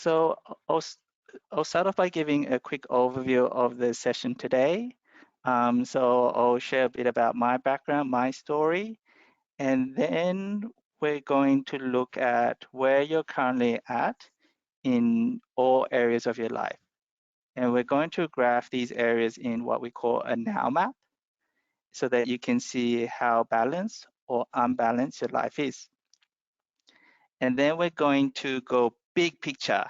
So I'll start off by giving a quick overview of the session today. So I'll share a bit about my background, my story, and then we're going to look at where you're currently at in all areas of your life. And we're going to graph these areas in what we call a Noun Map so that you can see how balanced or unbalanced your life is. And then we're going to go big picture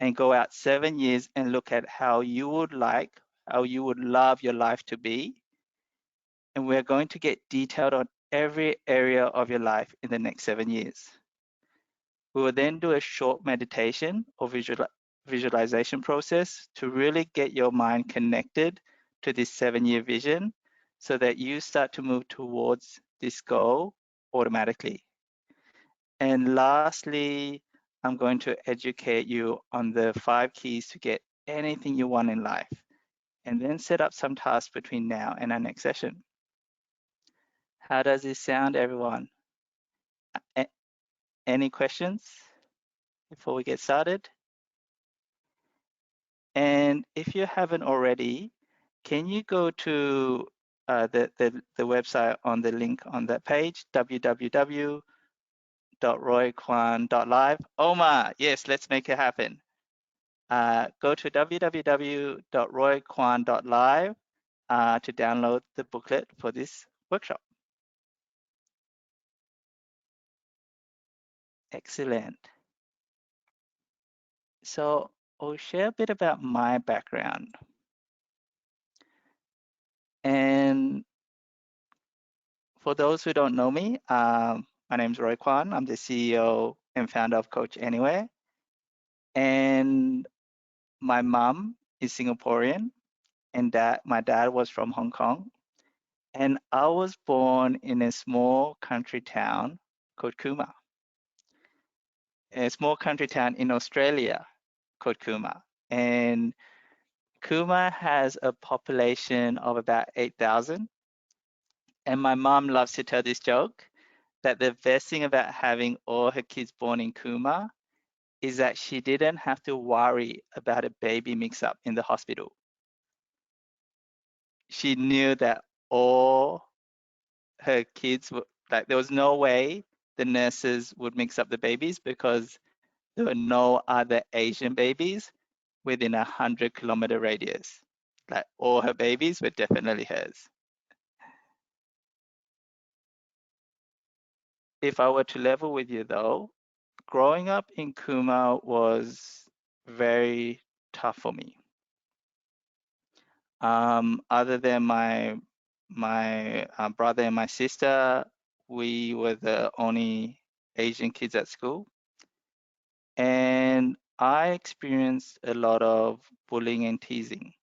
and go out 7 years and look at how you would love your life to be. And we're going to get detailed on every area of your life in the next 7 years. We will then do a short meditation or visualization process to really get your mind connected to this 7-year vision so that you start to move towards this goal automatically. And lastly, I'm going to educate you on the 5 keys to get anything you want in life, and then set up some tasks between now and our next session. How does this sound, everyone? Any questions before we get started? And if you haven't already, can you go to the website on the link on that page, www.roykwan.live. Omar, yes, let's make it happen. Go to www.roykwan.live to download the booklet for this workshop. Excellent. So I'll share a bit about my background. And for those who don't know me, my name is Roy Kwan. I'm the CEO and founder of Coach Anywhere. And my mom is Singaporean, and my dad was from Hong Kong. And I was born in a small country town called Cooma, a small country town in Australia called Cooma. And Cooma has a population of about 8,000. And my mom loves to tell this joke that the best thing about having all her kids born in Cooma is that she didn't have to worry about a baby mix-up in the hospital. She knew that all her kids were, like, there was no way the nurses would mix up the babies because there were no other Asian babies within 100-kilometer radius. Like, all her babies were definitely hers. If I were to level with you though, growing up in Cooma was very tough for me. Other than my brother and my sister, we were the only Asian kids at school. And I experienced a lot of bullying and teasing.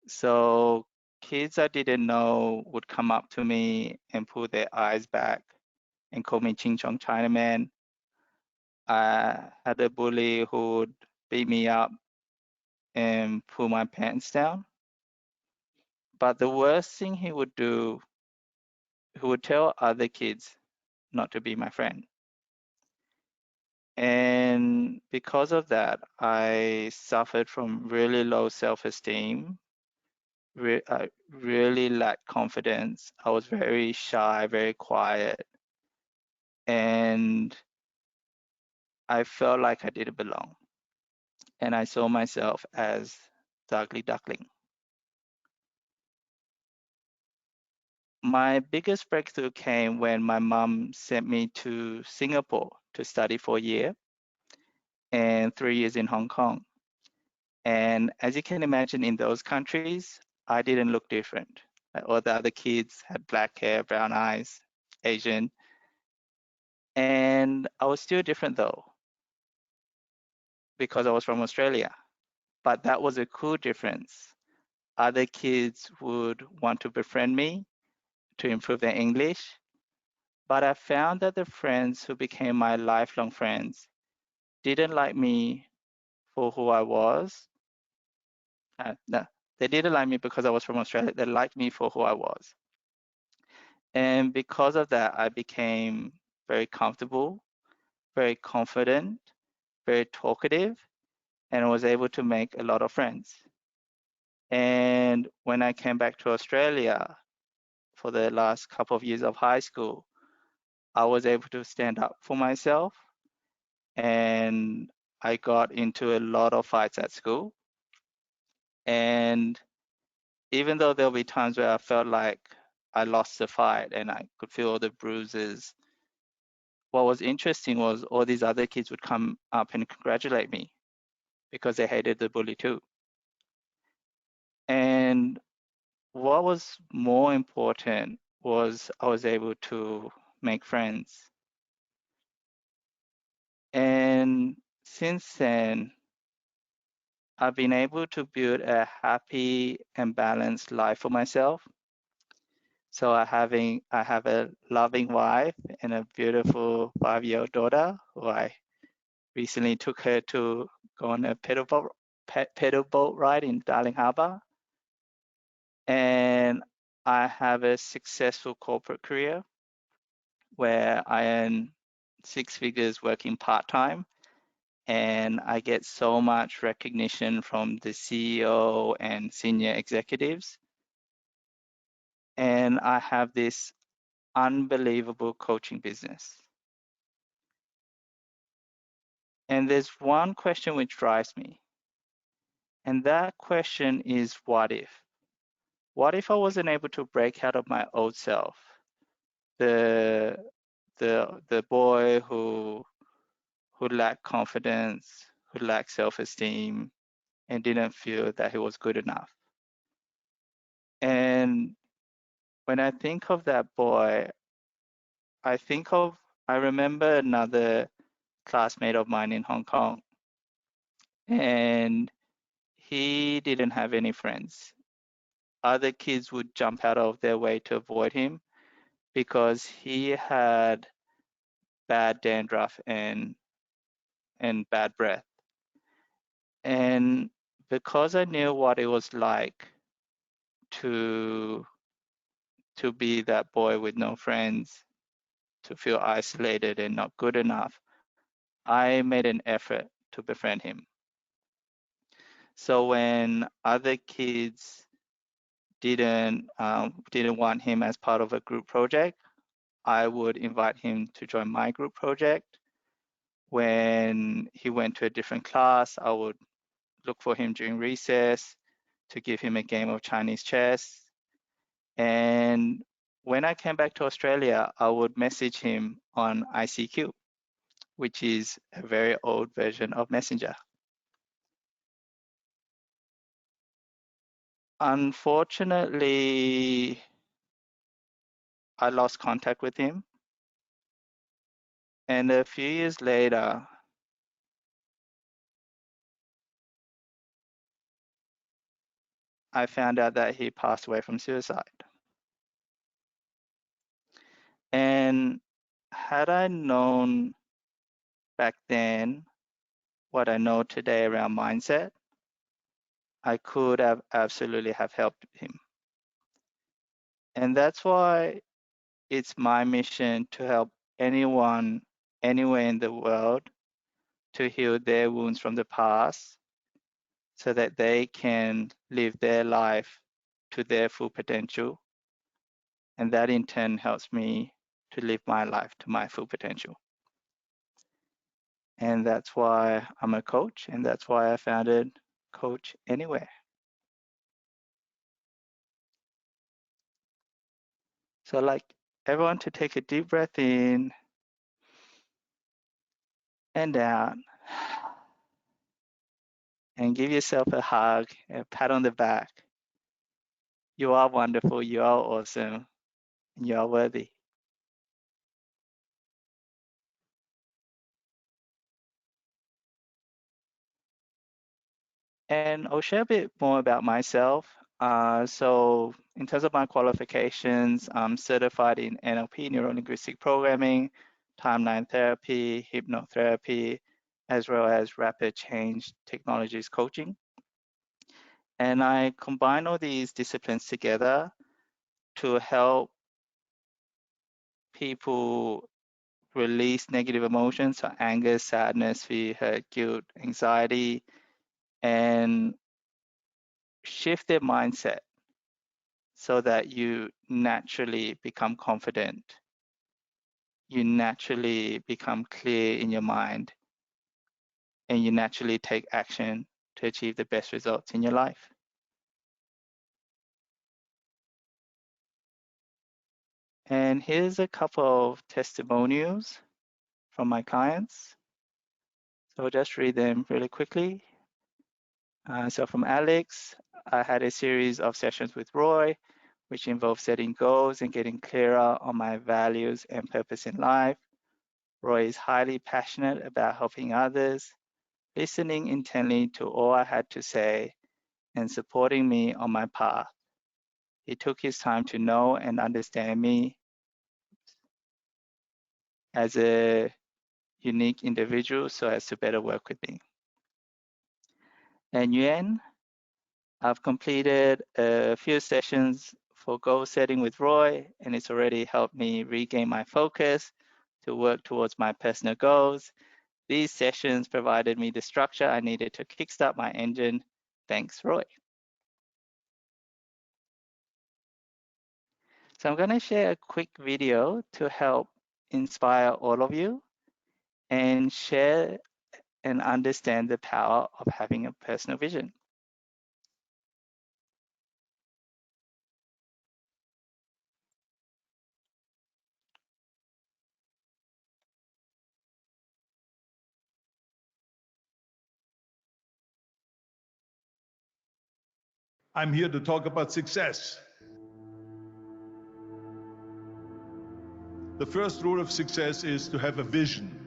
So kids I didn't know would come up to me and pull their eyes back and call me Ching Chong Chinaman. I had a bully who would beat me up and pull my pants down. But the worst thing he would do, he would tell other kids not to be my friend. And because of that, I suffered from really low self-esteem. I really lacked confidence. I was very shy, very quiet. And I felt like I didn't belong. And I saw myself as the ugly duckling. My biggest breakthrough came when my mom sent me to Singapore to study for a year and 3 years in Hong Kong. And as you can imagine, in those countries, I didn't look different. All the other kids had black hair, brown eyes, Asian. And I was still different though, because I was from Australia. But that was a cool difference. Other kids would want to befriend me to improve their English. But I found that the friends who became my lifelong friends didn't like me for who I was. No, they didn't like me because I was from Australia. They liked me for who I was. And because of that, I became very comfortable, very confident, very talkative, and I was able to make a lot of friends. And when I came back to Australia for the last couple of years of high school, I was able to stand up for myself, and I got into a lot of fights at school. And even though there'll be times where I felt like I lost the fight and I could feel all the bruises, what was interesting was all these other kids would come up and congratulate me because they hated the bully too. And what was more important was I was able to make friends. And since then, I've been able to build a happy and balanced life for myself. So I have a loving wife and a beautiful 5-year-old daughter who I recently took her to go on a pedal boat ride in Darling Harbour. And I have a successful corporate career where I earn 6 figures working part-time, and I get so much recognition from the CEO and senior executives. And I have this unbelievable coaching business. And there's one question which drives me, and that question is what if? What if I wasn't able to break out of my old self? The boy who lacked confidence, who lacked self-esteem, and didn't feel that he was good enough. And when I think of that boy, I remember another classmate of mine in Hong Kong, and he didn't have any friends. Other kids would jump out of their way to avoid him because he had bad dandruff and bad breath. And because I knew what it was like to be that boy with no friends, to feel isolated and not good enough, I made an effort to befriend him. So when other kids didn't want him as part of a group project, I would invite him to join my group project. When he went to a different class, I would look for him during recess to give him a game of Chinese chess. And when I came back to Australia, I would message him on ICQ, which is a very old version of Messenger. Unfortunately, I lost contact with him. And a few years later, I found out that he passed away from suicide. And had I known back then what I know today around mindset, I could have absolutely have helped him. And that's why it's my mission to help anyone, anywhere in the world, to heal their wounds from the past so that they can live their life to their full potential. And that in turn helps me to live my life to my full potential. And that's why I'm a coach, and that's why I founded Coach Anywhere. So I'd like everyone to take a deep breath in and out, and give yourself a hug, a pat on the back. You are wonderful, you are awesome, and you are worthy. And I'll share a bit more about myself. So in terms of my qualifications, I'm certified in NLP, Neuro-Linguistic Programming, timeline therapy, hypnotherapy, as well as rapid change technologies coaching. And I combine all these disciplines together to help people release negative emotions, so anger, sadness, fear, hurt, guilt, anxiety, and shift their mindset so that you naturally become confident. You naturally become clear in your mind, and you naturally take action to achieve the best results in your life. And here's a couple of testimonials from my clients. So I'll just read them really quickly. So from Alex, I had a series of sessions with Roy, which involved setting goals and getting clearer on my values and purpose in life. Roy is highly passionate about helping others, listening intently to all I had to say, and supporting me on my path. He took his time to know and understand me as a unique individual so as to better work with me. And Yuan, I've completed a few sessions for goal setting with Roy, and it's already helped me regain my focus to work towards my personal goals. These sessions provided me the structure I needed to kickstart my engine. Thanks, Roy. So I'm going to share a quick video to help inspire all of you and share and understand the power of having a personal vision. I'm here to talk about success. The first rule of success is to have a vision.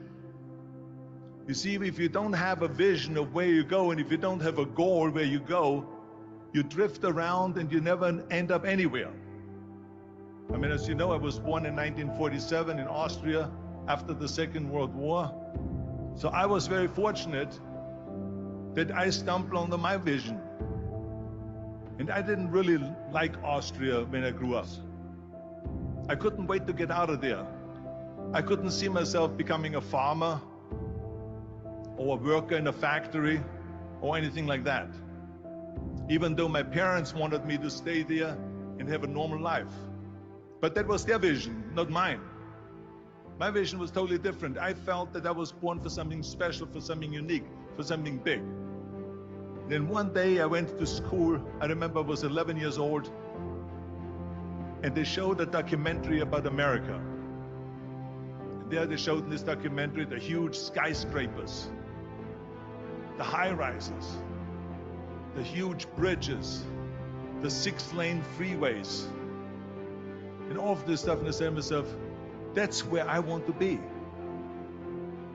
You see, if you don't have a vision of where you go, and if you don't have a goal where you go, you drift around and you never end up anywhere. I mean, as you know, I was born in 1947 in Austria after the Second World War. So I was very fortunate that I stumbled onto my vision. And I didn't really like Austria when I grew up. I couldn't wait to get out of there. I couldn't see myself becoming a farmer or a worker in a factory or anything like that, even though my parents wanted me to stay there and have a normal life. But that was their vision, not mine. My vision was totally different. I felt that I was born for something special, for something unique, for something big. Then one day I went to school. I remember I was 11 years old, and they showed a documentary about America. And there they showed in this documentary the huge skyscrapers, the high-rises, the huge bridges, the 6-lane freeways, and all of this stuff. And I said to myself, that's where I want to be.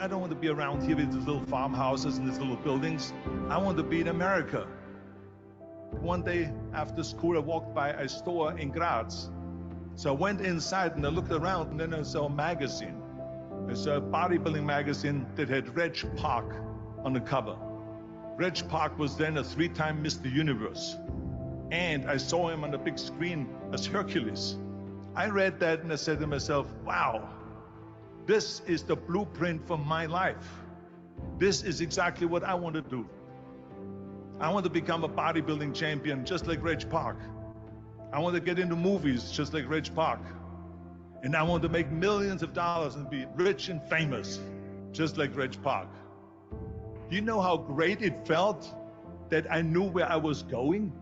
I don't want to be around here with these little farmhouses and these little buildings. I want to be in America. One day after school, I walked by a store in Graz. So I went inside and I looked around, and then I saw a magazine. I saw a bodybuilding magazine that had Reg Park on the cover. Reg Park was then a 3-time Mr. Universe. And I saw him on the big screen as Hercules. I read that and I said to myself, wow, this is the blueprint for my life. This is exactly what I want to do. I want to become a bodybuilding champion just like Reg Park. I want to get into movies just like Reg Park. And I want to make millions of dollars and be rich and famous just like Reg Park. Do you know how great it felt that I knew where I was going?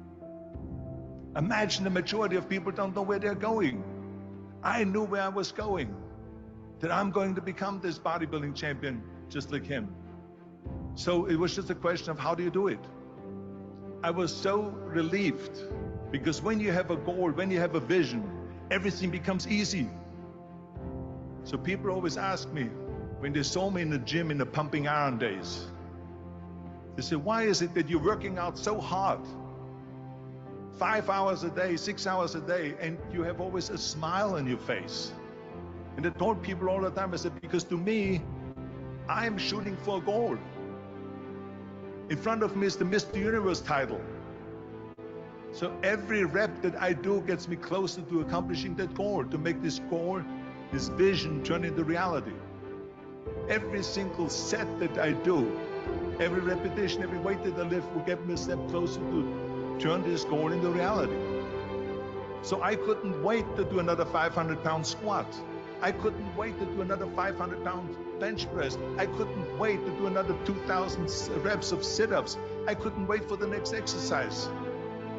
Imagine the majority of people don't know where they're going. I knew where I was going, that I'm going to become this bodybuilding champion just like him. So it was just a question of how do you do it? I was so relieved, because when you have a goal, when you have a vision, everything becomes easy. So people always ask me, when they saw me in the gym in the pumping iron days, they say, why is it that you're working out so hard? 5 hours a day, 6 hours a day, and you have always a smile on your face. And I told people all the time, I said, because to me, I'm shooting for a goal. In front of me is the Mr. Universe title. So every rep that I do gets me closer to accomplishing that goal, to make this goal, this vision turn into reality. Every single set that I do Every repetition, every weight that I lift will get me a step closer to turn this goal into reality. So I couldn't wait to do another 500-pound squat. I couldn't wait to do another 500-pound bench press. I couldn't wait to do another 2,000 reps of sit-ups. I couldn't wait for the next exercise.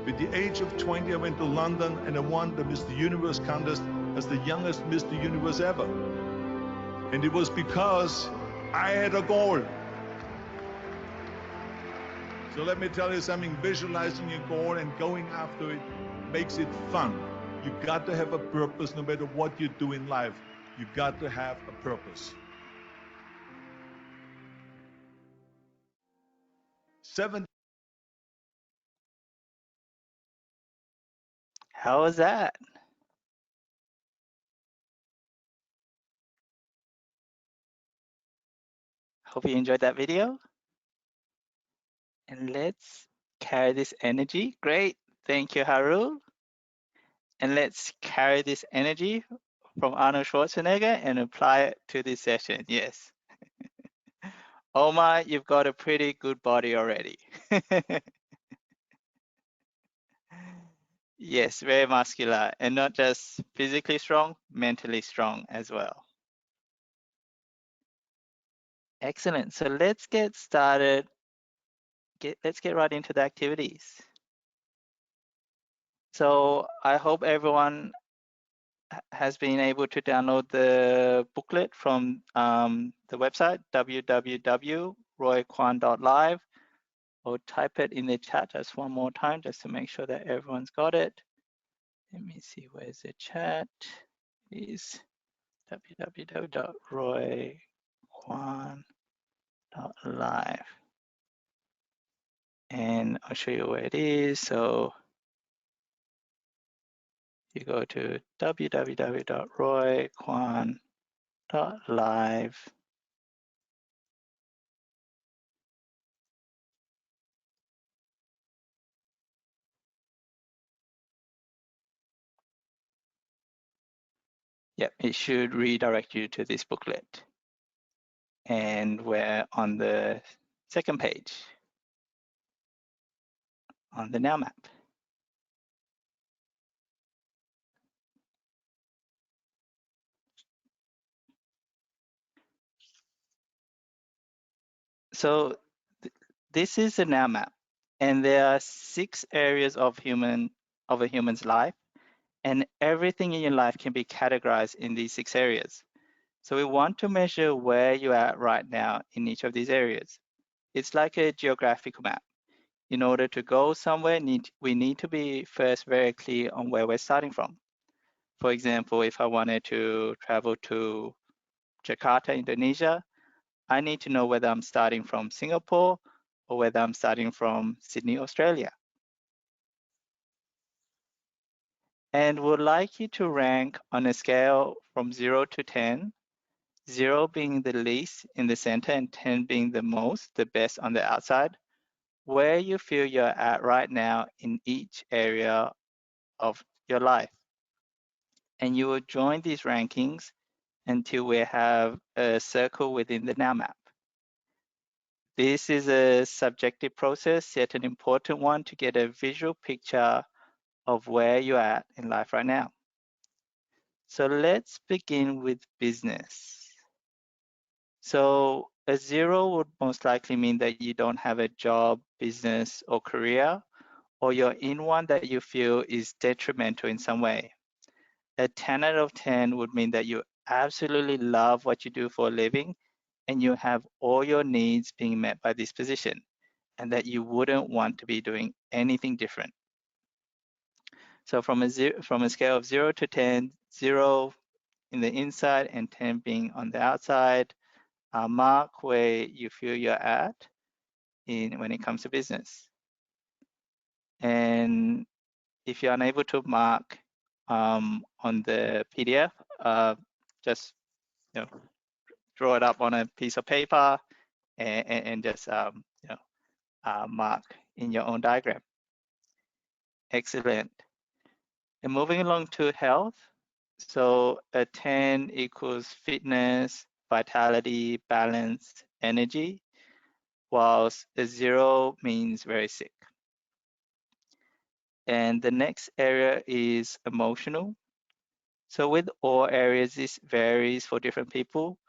At the age of 20, I went to London and I won the Mr. Universe contest as the youngest Mr. Universe ever. And it was because I had a goal. So let me tell you something, visualizing your goal and going after it makes it fun. You got to have a purpose no matter what you do in life. You got to have a purpose. 7. How was that? Hope you enjoyed that video. And let's carry this energy. Great. Thank you, Haru. And let's carry this energy from Arnold Schwarzenegger and apply it to this session. Yes. Omar, you've got a pretty good body already. Yes, very muscular and not just physically strong, mentally strong as well. Excellent. So let's get started. Let's get right into the activities. So I hope everyone has been able to download the booklet from the website www.roykwan.live, or type it in the chat just one more time just to make sure that everyone's got it. Let me see, where's the chat? It is www.roykwan.live. And I'll show you where it is. So you go to www.roykwan.live. Yep, it should redirect you to this booklet. And we're on the second page on the Noun Map. So this is a Noun Map, and there are 6 areas of a human's life, and everything in your life can be categorized in these 6 areas. So we want to measure where you're at right now in each of these areas. It's like a geographical map. In order to go somewhere, we need to be first very clear on where we're starting from. For example, if I wanted to travel to Jakarta, Indonesia, I need to know whether I'm starting from Singapore or whether I'm starting from Sydney, Australia. And would like you to rank on a scale from 0 to 10, 0 being the least in the center and 10 being the most, the best on the outside, where you feel you're at right now in each area of your life. And you will join these rankings until we have a circle within the Noun Map. This is a subjective process, yet an important one to get a visual picture of where you're at in life right now. So let's begin with business. So a 0 would most likely mean that you don't have a job, business, or career, or you're in one that you feel is detrimental in some way. A 10 out of 10 would mean that you absolutely love what you do for a living and you have all your needs being met by this position, and that you wouldn't want to be doing anything different. So from a scale of 0 to 10, 0 in the inside and 10 being on the outside, mark where you feel you're at when it comes to business. And if you're unable to mark on the PDF, just draw it up on a piece of paper and just mark in your own diagram. Excellent. And moving along to health. So a 10 equals fitness, vitality, balance, energy. whilst a 0 means very sick. And the next area is emotional. So with all areas, this varies for different people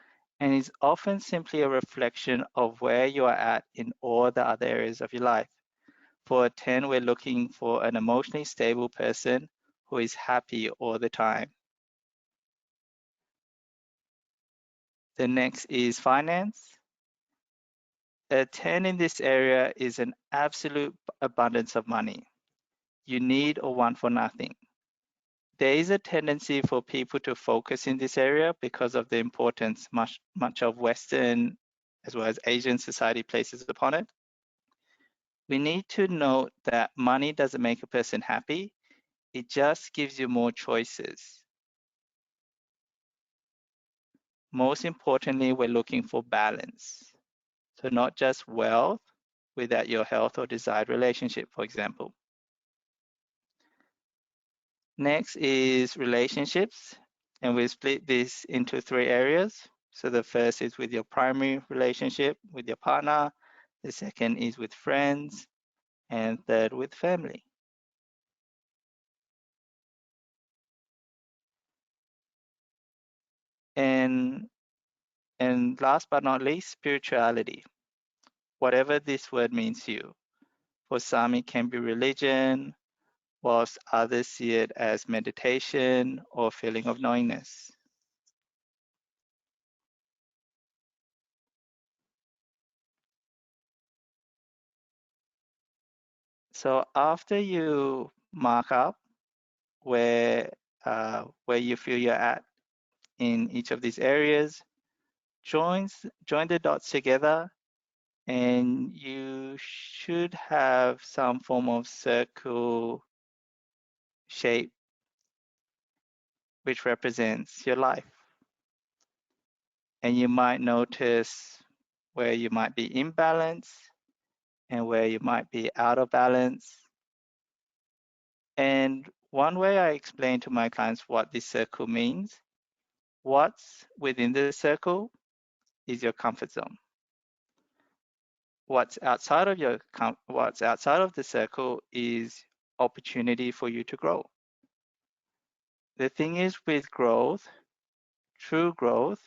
and is often simply a reflection of where you are at in all the other areas of your life. For a 10, we're looking for an emotionally stable person who is happy all the time. The next is finance. A 10 in this area is an absolute abundance of money. You need or want for nothing. There is a tendency for people to focus in this area because of the importance much of Western as well as Asian society places upon it. We need to note that money doesn't make a person happy. It just gives you more choices. Most importantly, we're looking for balance. So not just wealth without your health or desired relationship, for example. Next is relationships, and we split this into 3 areas. So the first is with your primary relationship with your partner, the second is with friends, and third with family. And last but not least, spirituality, whatever this word means to you. For some, it can be religion, whilst others see it as meditation or feeling of knowingness. So after you mark up where you feel you're at in each of these areas, join the dots together, and you should have some form of circle shape which represents your life. And you might notice where you might be in balance and where you might be out of balance. And one way I explain to my clients what this circle means, what's within the circle is your comfort zone. What's outside of the circle is opportunity for you to grow. The thing is with growth, true growth,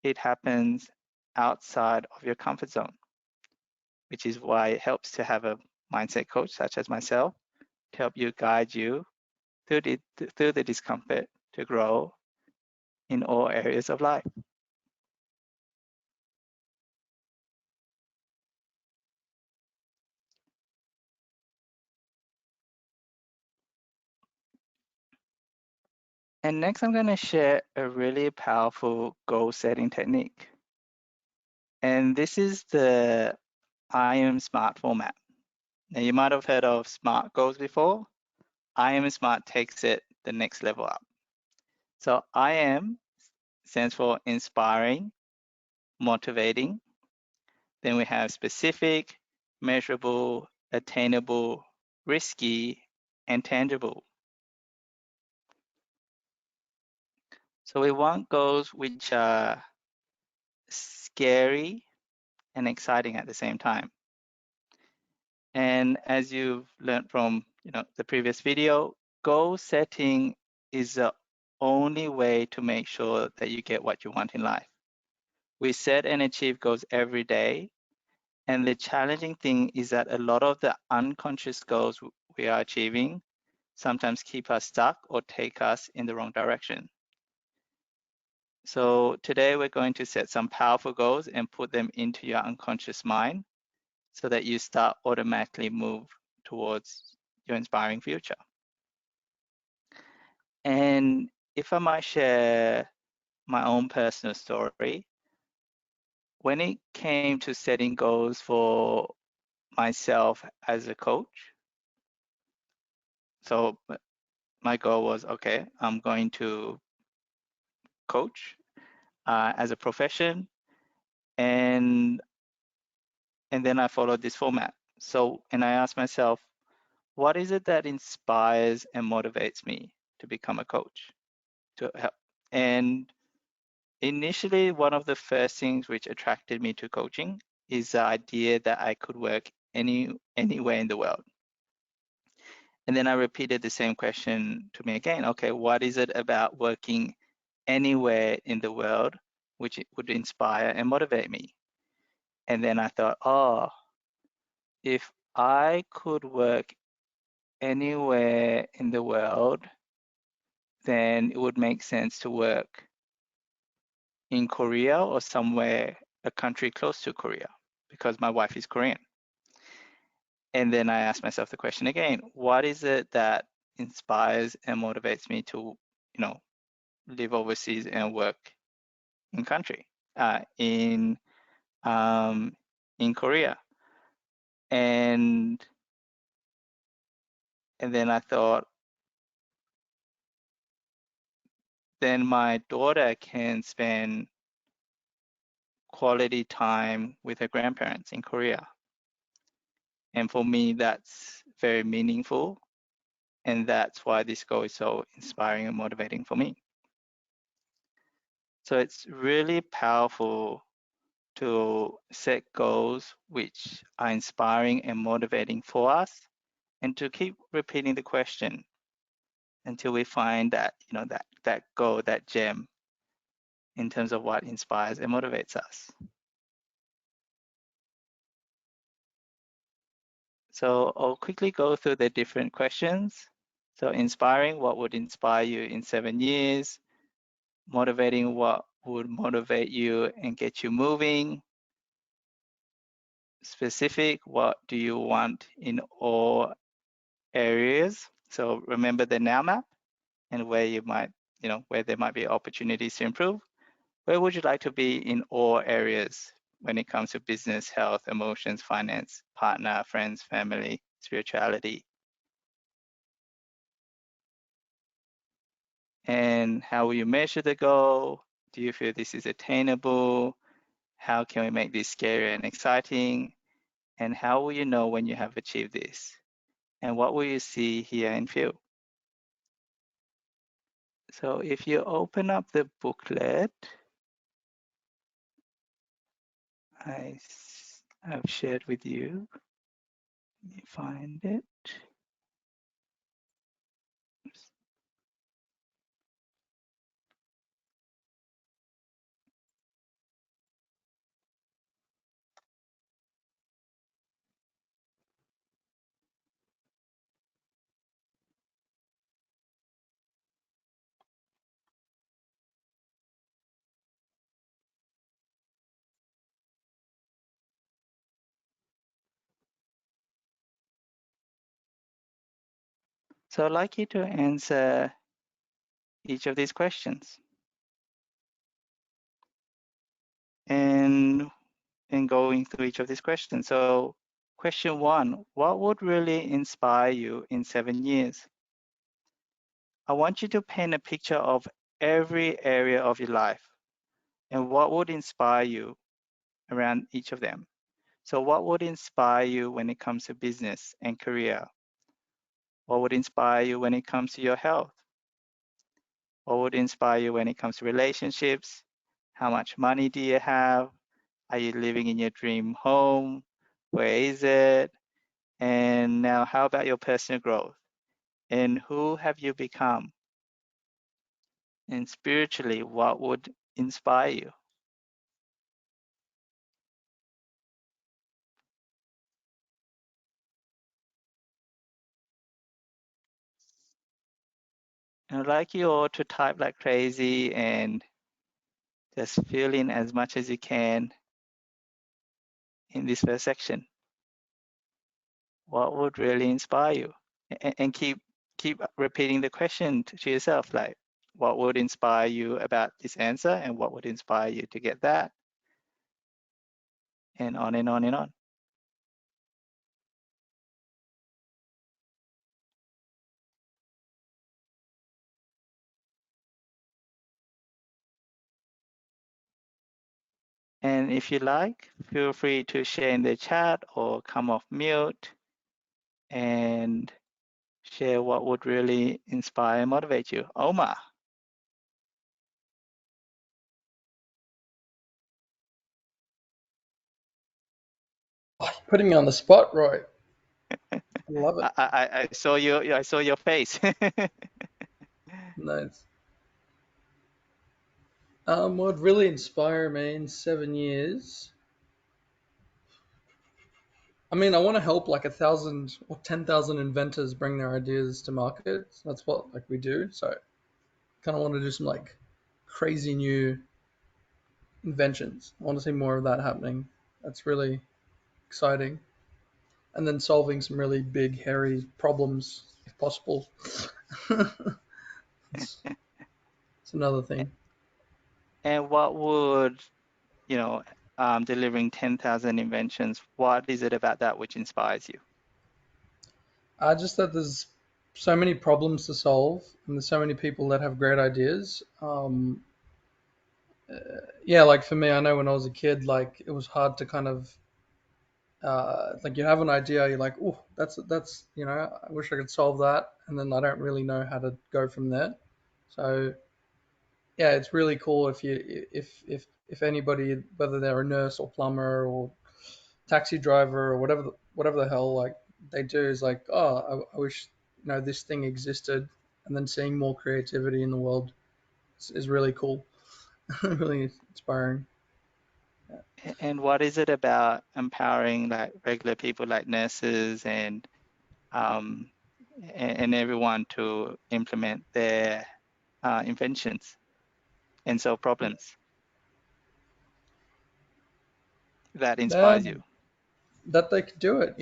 it happens outside of your comfort zone, which is why it helps to have a mindset coach such as myself to help you guide you through the discomfort to grow in all areas of life. And next, I'm going to share a really powerful goal setting technique. And this is the I am smart format. Now, you might have heard of SMART goals before. I am smart takes it the next level up. So I am stands for inspiring, motivating. Then we have specific, measurable, attainable, risky, and tangible. So we want goals which are scary and exciting at the same time. And as you've learned from the previous video, goal setting is the only way to make sure that you get what you want in life. We set and achieve goals every day. And the challenging thing is that a lot of the unconscious goals we are achieving sometimes keep us stuck or take us in the wrong direction. So today we're going to set some powerful goals and put them into your unconscious mind so that you start automatically move towards your inspiring future. And if I might share my own personal story, when it came to setting goals for myself as a coach, so my goal was, okay, I'm going to coach as a profession, and then I followed this format. So, and I asked myself, what is it that inspires and motivates me to become a coach, to help? And initially, one of the first things which attracted me to coaching is the idea that I could work anywhere in the world. And then I repeated the same question to me again. Okay, what is it about working anywhere in the world which would inspire and motivate me? And then I thought, oh, if I could work anywhere in the world, then it would make sense to work in Korea or somewhere, a country close to Korea, because my wife is Korean. And then I asked myself the question again, what is it that inspires and motivates me to, live overseas and work in country, in Korea? And then I thought, then my daughter can spend quality time with her grandparents in Korea. And for me, that's very meaningful. And that's why this goal is so inspiring and motivating for me. So it's really powerful to set goals which are inspiring and motivating for us, and to keep repeating the question until we find that, that goal, that gem in terms of what inspires and motivates us. So I'll quickly go through the different questions. So inspiring, what would inspire you in 7 years? Motivating, what would motivate you and get you moving? Specific, what do you want in all areas? So remember the Noun Map and where you might, where there might be opportunities to improve. Where would you like to be in all areas when it comes to business, health, emotions, finance, partner, friends, family, spirituality? And how will you measure the goal? Do you feel this is attainable? How can we make this scary and exciting? And how will you know when you have achieved this? And what will you see, hear, and feel? So if you open up the booklet, I've shared with you. Let me find it. So I'd like you to answer each of these questions. And going through each of these questions. So question 1, what would really inspire you in 7 years? I want you to paint a picture of every area of your life and what would inspire you around each of them. So what would inspire you when it comes to business and career? What would inspire you when it comes to your health? What would inspire you when it comes to relationships? How much money do you have? Are you living in your dream home? Where is it? And now how about your personal growth? And who have you become? And spiritually, what would inspire you? And I'd like you all to type like crazy and just fill in as much as you can in this first section. What would really inspire you? And keep repeating the question to yourself, like what would inspire you about this answer and what would inspire you to get that, and on and on and on. And if you like, feel free to share in the chat or come off mute and share what would really inspire and motivate you. Omar. putting me on the spot, Roy. I love it. I saw your face. Nice. What really inspired me in 7 years? I mean, I want to help like 1,000 or 10,000 inventors bring their ideas to market. That's what like we do. So, kind of want to do some like crazy new inventions. I want to see more of that happening. That's really exciting. And then solving some really big, hairy problems if possible. it's, it's another thing. And what would, delivering 10,000 inventions, what is it about that which inspires you? I just that there's so many problems to solve, and there's so many people that have great ideas. Yeah, like for me, I know when I was a kid, like it was hard to kind of like you have an idea, you're like, oh, that's I wish I could solve that, and then I don't really know how to go from there. So yeah, it's really cool if anybody, whether they're a nurse or plumber or taxi driver or whatever the hell like they do, is like, oh, I wish this thing existed, and then seeing more creativity in the world is really cool, really inspiring. And what is it about empowering like regular people like nurses um, and everyone to implement their inventions and solve problems that inspires Um, you? that they could do it,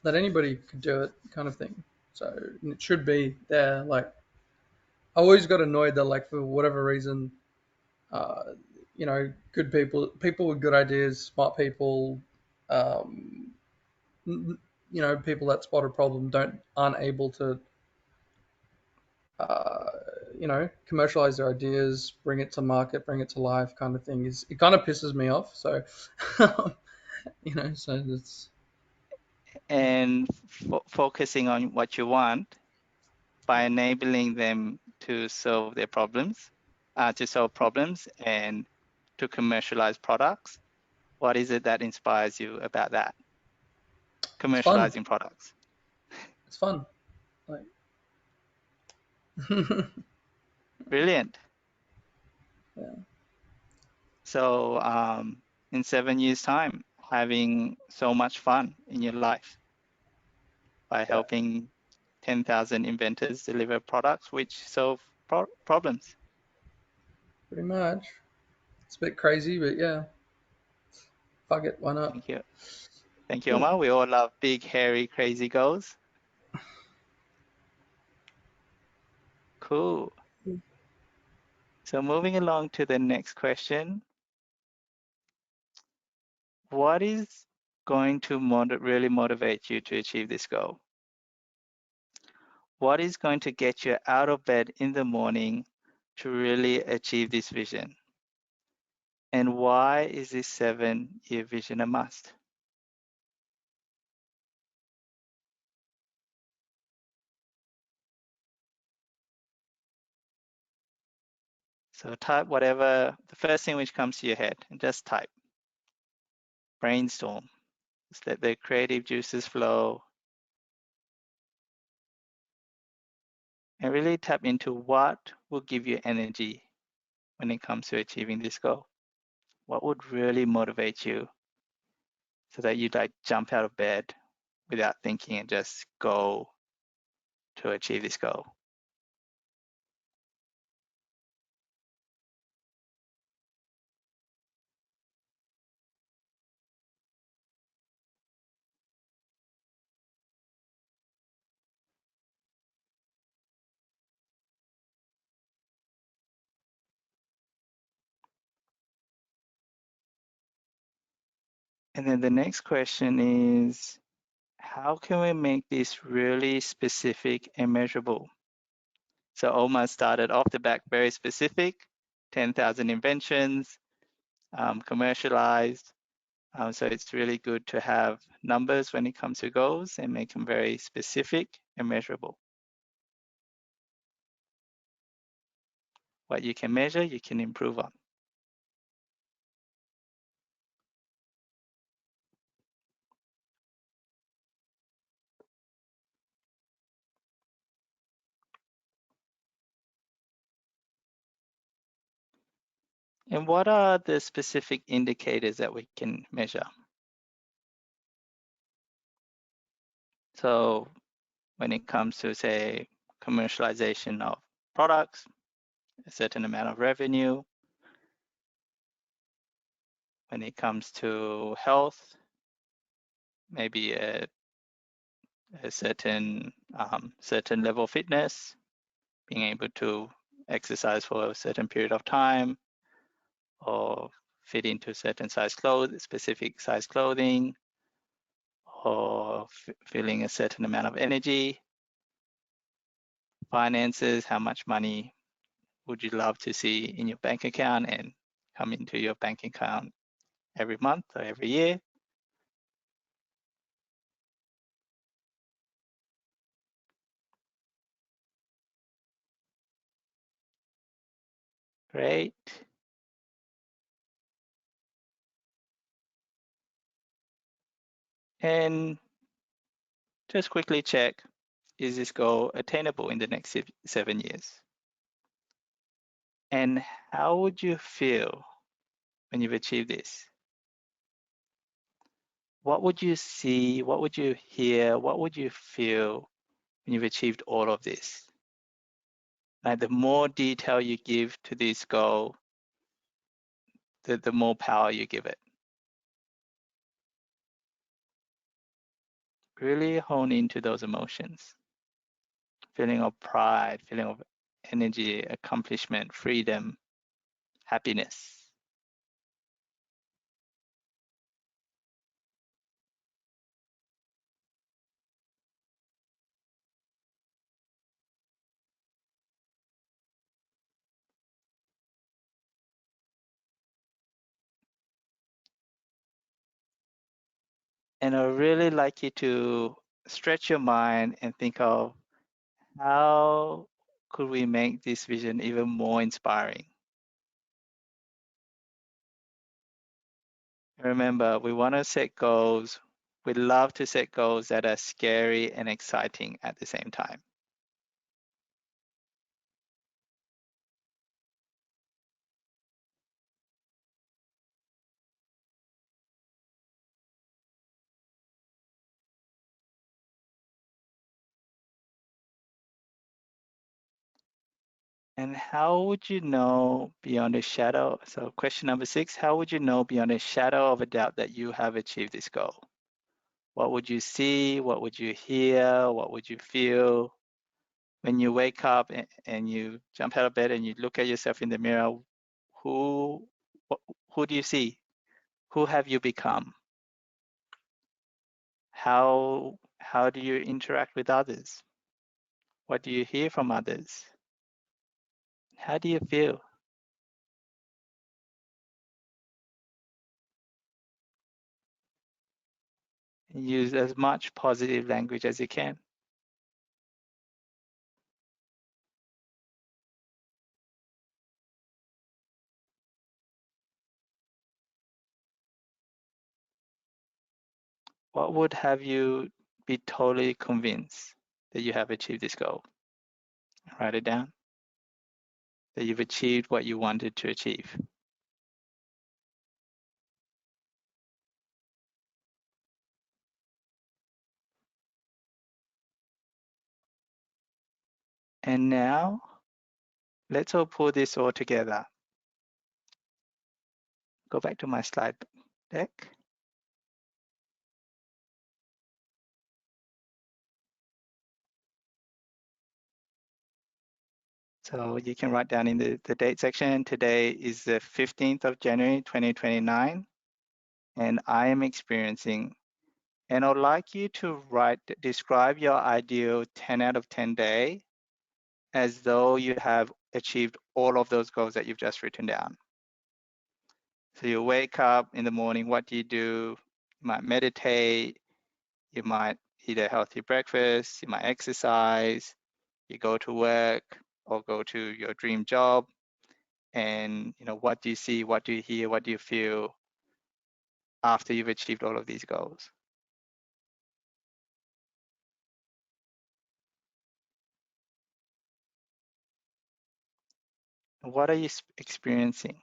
that anybody could do it, kind of thing. So it should be there. Like I always got annoyed that like for whatever reason, uh, good people with good ideas, smart people, um, people that spot a problem aren't able to, uh, commercialize their ideas, bring it to market, bring it to life, kind of thing. Is it kind of pisses me off. So, so it's And focusing on what you want by enabling them to solve their problems, to solve problems and to commercialize products. What is it that inspires you about that? it's fun. Commercializing products. It's fun. Like, Brilliant. yeah, So, in 7 years' time, having so much fun in your life by yeah, helping 10,000 inventors deliver products which solve problems. pretty much. It's a bit crazy, but yeah, fuck it, why not? Thank you. Thank you, Omar. We all love big, hairy, crazy goals. Cool. So moving along to the next question. What is going to really motivate you to achieve this goal? What is going to get you out of bed in the morning to really achieve this vision? And why is this 7-year vision a must? So type whatever, the first thing which comes to your head, and just type. Brainstorm. Just let the creative juices flow and really tap into what will give you energy when it comes to achieving this goal. What would really motivate you so that you like jump out of bed without thinking and just go to achieve this goal? And then the next question is, how can we make this really specific and measurable? So Omar started off the back very specific, 10,000 inventions, commercialized. So it's really good to have numbers when it comes to goals and make them very specific and measurable. What you can measure, you can improve on. And what are the specific indicators that we can measure? So when it comes to, say, commercialization of products, a certain amount of revenue. When it comes to health, maybe a certain certain level of fitness, being able to exercise for a certain period of time, or fit into certain size clothes, specific size clothing, or feeling a certain amount of energy. Finances, how much money would you love to see in your bank account and come into your bank account every month or every year? Great. And just quickly check, is this goal attainable in the next 7 years? And how would you feel when you've achieved this? What would you see? What would you hear? What would you feel when you've achieved all of this? Like the more detail you give to this goal, the more power you give it. Really hone into those emotions. Feeling of pride, feeling of energy, accomplishment, freedom, happiness. And I really like you to stretch your mind and think of how could we make this vision even more inspiring? Remember, we want to set goals. We love to set goals that are scary and exciting at the same time. And how would you know beyond a shadow? So, question number 6, how would you know beyond a shadow of a doubt that you have achieved this goal? What would you see? What would you hear? What would you feel? When you wake up and you jump out of bed and you look at yourself in the mirror, who who do you see? Who have you become? How do you interact with others? What do you hear from others? How do you feel? Use as much positive language as you can. What would have you be totally convinced that you have achieved this goal? Write it down. That you've achieved what you wanted to achieve. And now, let's all pull this all together. Go back to my slide deck. So you can write down in the date section, today is the 15th of January, 2029, and I am experiencing, and I'd like you to describe your ideal 10 out of 10 day as though you have achieved all of those goals that you've just written down. So you wake up in the morning, what do? You might meditate, you might eat a healthy breakfast, you might exercise, you go to work or go to your dream job, and what do you see, what do you hear, what do you feel after you've achieved all of these goals? What are you experiencing?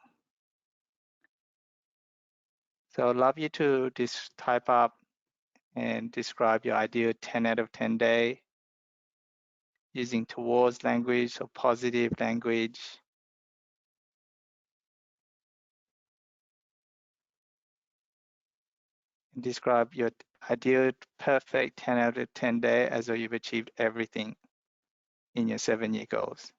So I'd love you to just type up and describe your ideal 10 out of 10 day using towards language or positive language. And describe your ideal perfect 10 out of 10 day as though you've achieved everything in your 7-year goals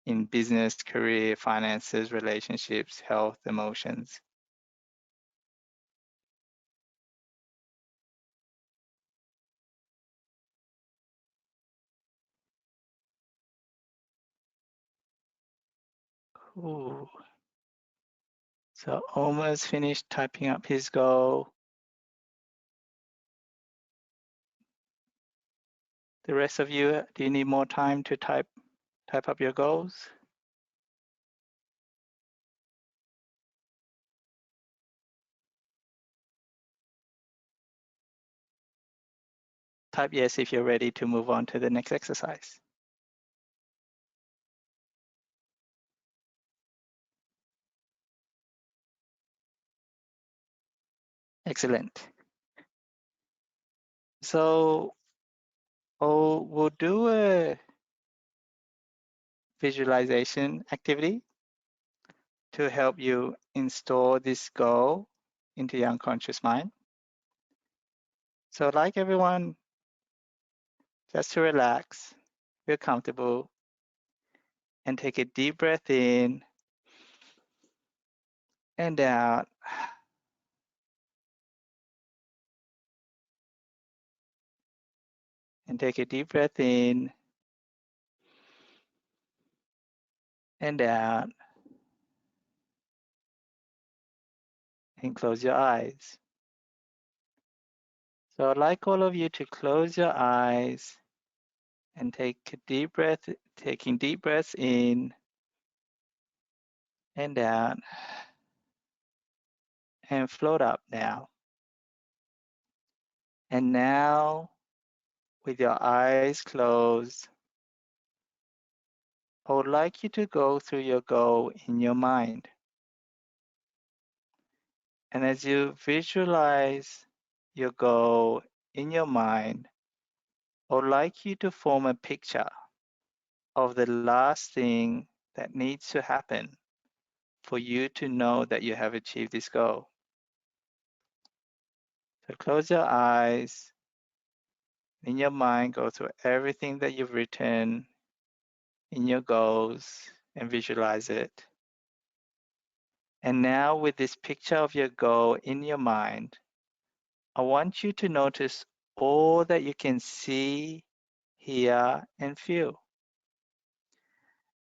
in business, career, finances, relationships, health, emotions. Cool. So almost finished typing up his goal. The rest of you, do you need more time to type up your goals? Type yes if you're ready to move on to the next exercise. Excellent. So we'll do a visualization activity to help you install this goal into your unconscious mind. So I'd like everyone just to relax, feel comfortable, and take a deep breath in and out. And take a deep breath in and out. And close your eyes. So I'd like all of you to close your eyes and take a deep breath, taking deep breaths in and out, and float up now. And now, with your eyes closed, I would like you to go through your goal in your mind. And as you visualize your goal in your mind, I would like you to form a picture of the last thing that needs to happen for you to know that you have achieved this goal. So close your eyes. In your mind, go through everything that you've written in your goals and visualize it. And now with this picture of your goal in your mind, I want you to notice all that you can see, hear, and feel.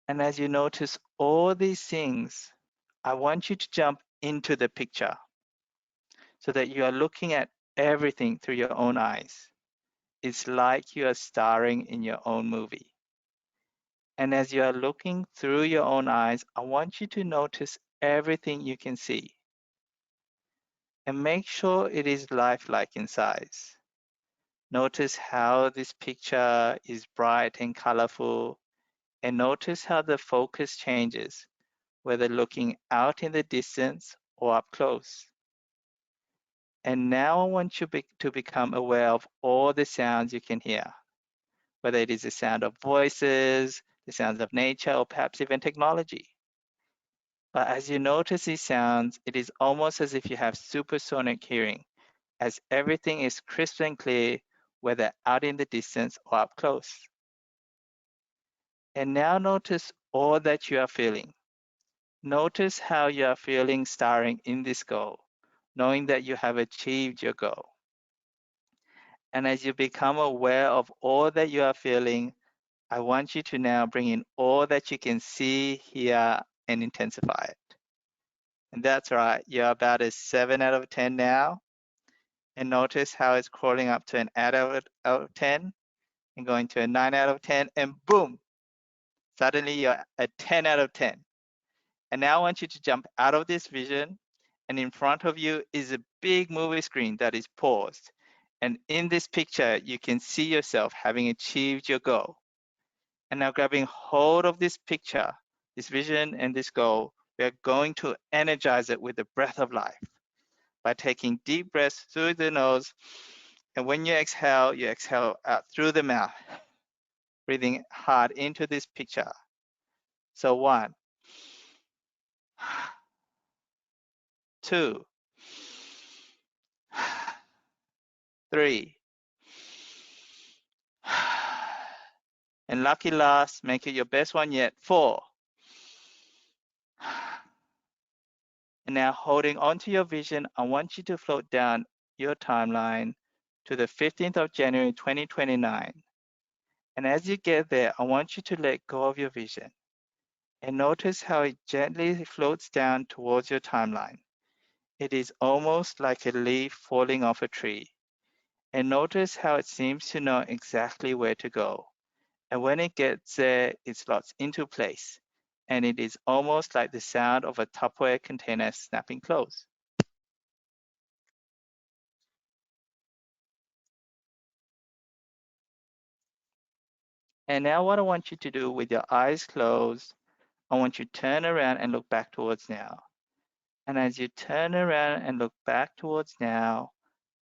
And as you notice all these things, I want you to jump into the picture so that you are looking at everything through your own eyes. It's like you are starring in your own movie. And as you are looking through your own eyes, I want you to notice everything you can see. And make sure it is lifelike in size. Notice how this picture is bright and colorful, and notice how the focus changes, whether looking out in the distance or up close. And now I want you to become aware of all the sounds you can hear, whether it is the sound of voices, the sounds of nature, or perhaps even technology. But as you notice these sounds, it is almost as if you have supersonic hearing, as everything is crisp and clear, whether out in the distance or up close. And now notice all that you are feeling. Notice how you are feeling starring in this goal, knowing that you have achieved your goal. And as you become aware of all that you are feeling, I want you to now bring in all that you can see, hear, and intensify it. And that's right, you're about a 7 out of 10 now. And notice how it's crawling up to an 8 out of 10 and going to a 9 out of 10, and boom, suddenly you're a 10 out of 10. And now I want you to jump out of this vision, and in front of you is a big movie screen that is paused. And in this picture, you can see yourself having achieved your goal. And now grabbing hold of this picture, this vision and this goal, we are going to energize it with the breath of life by taking deep breaths through the nose. And when you exhale out through the mouth, breathing hard into this picture. So 1, 2, 3. And lucky last, make it your best one yet. 4. And now holding onto your vision, I want you to float down your timeline to the 15th of January, 2029. And as you get there, I want you to let go of your vision and notice how it gently floats down towards your timeline. It is almost like a leaf falling off a tree. And notice how it seems to know exactly where to go. And when it gets there, it slots into place. And it is almost like the sound of a Tupperware container snapping closed. And now what I want you to do with your eyes closed, I want you to turn around and look back towards now. And as you turn around and look back towards now,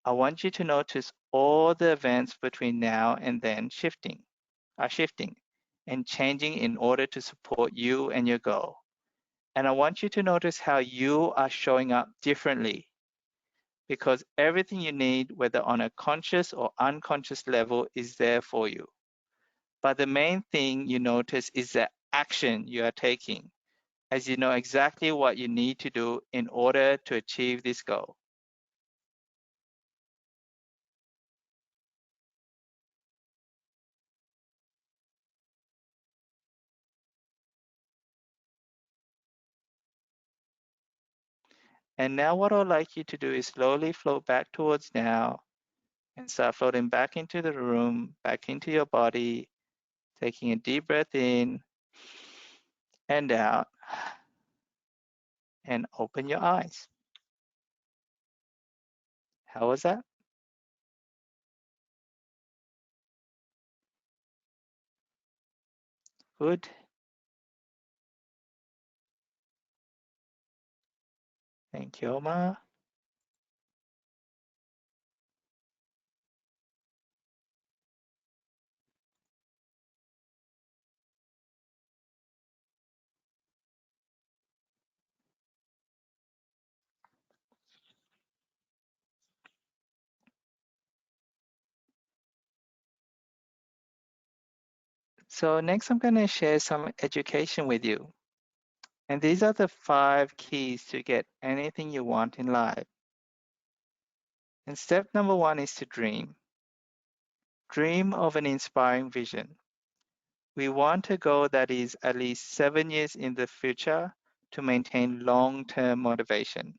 I want you to notice all the events between now and then shifting and changing in order to support you and your goal. And I want you to notice how you are showing up differently, because everything you need, whether on a conscious or unconscious level, is there for you. But the main thing you notice is the action you are taking, as you know exactly what you need to do in order to achieve this goal. And now what I'd like you to do is slowly float back towards now and start floating back into the room, back into your body, taking a deep breath in and out, and open your eyes. How was that? Good. Thank you, Omar. So next I'm going to share some education with you. And these are the 5 keys to get anything you want in life. And step number 1 is to dream. Dream of an inspiring vision. We want a goal that is at least 7 years in the future to maintain long-term motivation.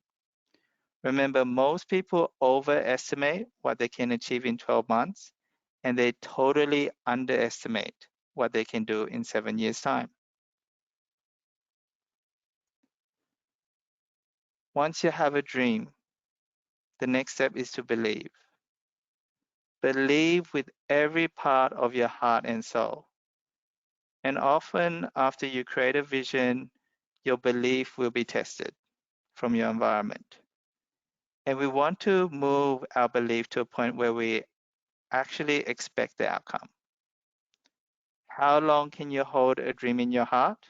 Remember, most people overestimate what they can achieve in 12 months, and they totally underestimate what they can do in 7 years' time. Once you have a dream, the next step is to believe. Believe with every part of your heart and soul. And often after you create a vision, your belief will be tested from your environment. And we want to move our belief to a point where we actually expect the outcome. How long can you hold a dream in your heart?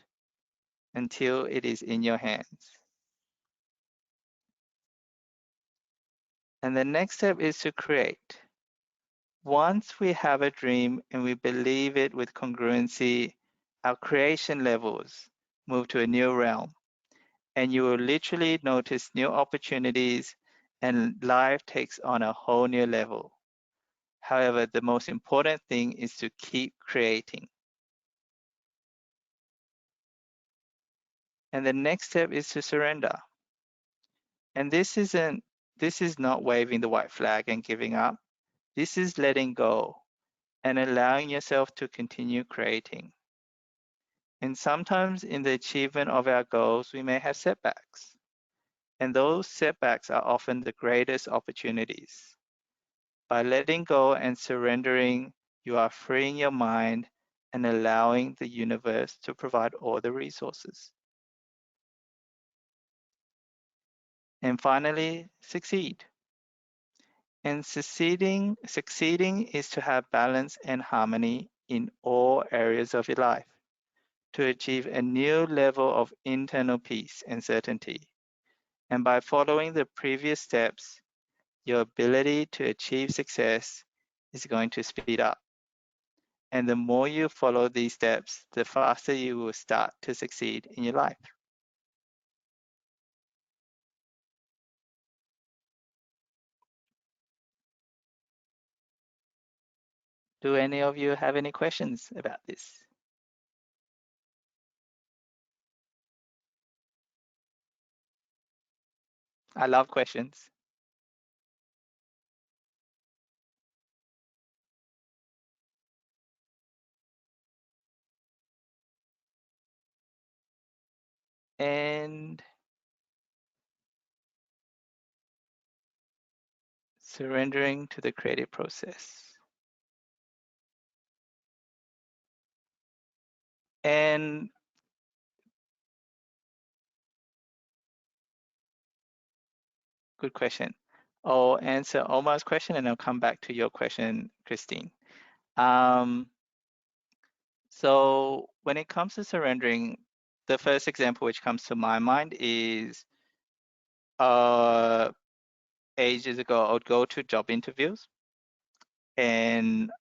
Until it is in your hands. And the next step is to create. Once we have a dream and we believe it with congruency, our creation levels move to a new realm. And you will literally notice new opportunities and life takes on a whole new level. However, the most important thing is to keep creating. And the next step is to surrender. And this is not waving the white flag and giving up. This is letting go and allowing yourself to continue creating. And sometimes in the achievement of our goals, we may have setbacks. And those setbacks are often the greatest opportunities. By letting go and surrendering, you are freeing your mind and allowing the universe to provide all the resources. And finally, succeed. And succeeding is to have balance and harmony in all areas of your life, to achieve a new level of internal peace and certainty. And by following the previous steps, your ability to achieve success is going to speed up. And the more you follow these steps, the faster you will start to succeed in your life. Do any of you have any questions about this? I love questions. And surrendering to the creative process. And good question. I'll answer Omar's question and I'll come back to your question, Christine. So when it comes to surrendering, the first example which comes to my mind is ages ago, I would go to job interviews, and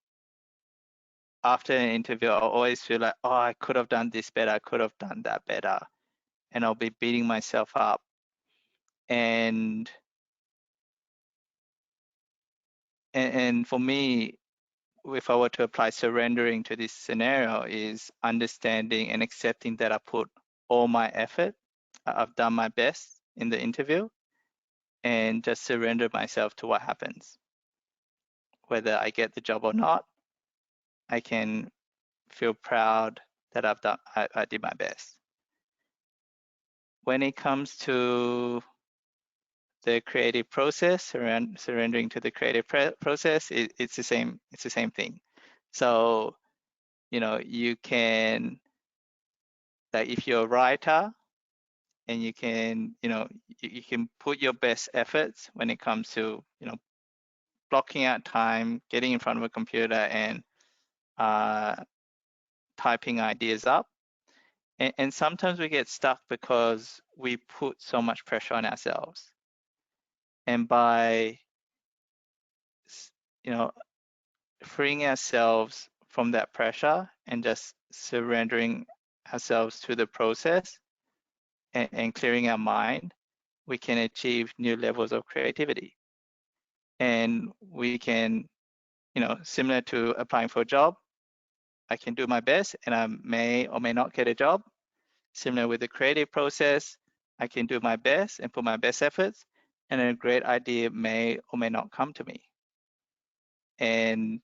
after an interview, I always feel like, oh, I could have done this better, I could have done that better, and I'll be beating myself up. And for me, if I were to apply surrendering to this scenario, is understanding and accepting that I put all my effort, I've done my best in the interview, and just surrender myself to what happens. Whether I get the job or not, I can feel proud that I did my best. When it comes to the creative process, surrendering to the creative process, it's the same thing. So, you can, like, if you're a writer, and you can, you can put your best efforts when it comes to, blocking out time, getting in front of a computer and typing ideas up. And sometimes we get stuck because we put so much pressure on ourselves. And by, freeing ourselves from that pressure and just surrendering ourselves to the process and clearing our mind, we can achieve new levels of creativity. And we can, similar to applying for a job, I can do my best and I may or may not get a job. Similar with the creative process, I can do my best and put my best efforts, and a great idea may or may not come to me. And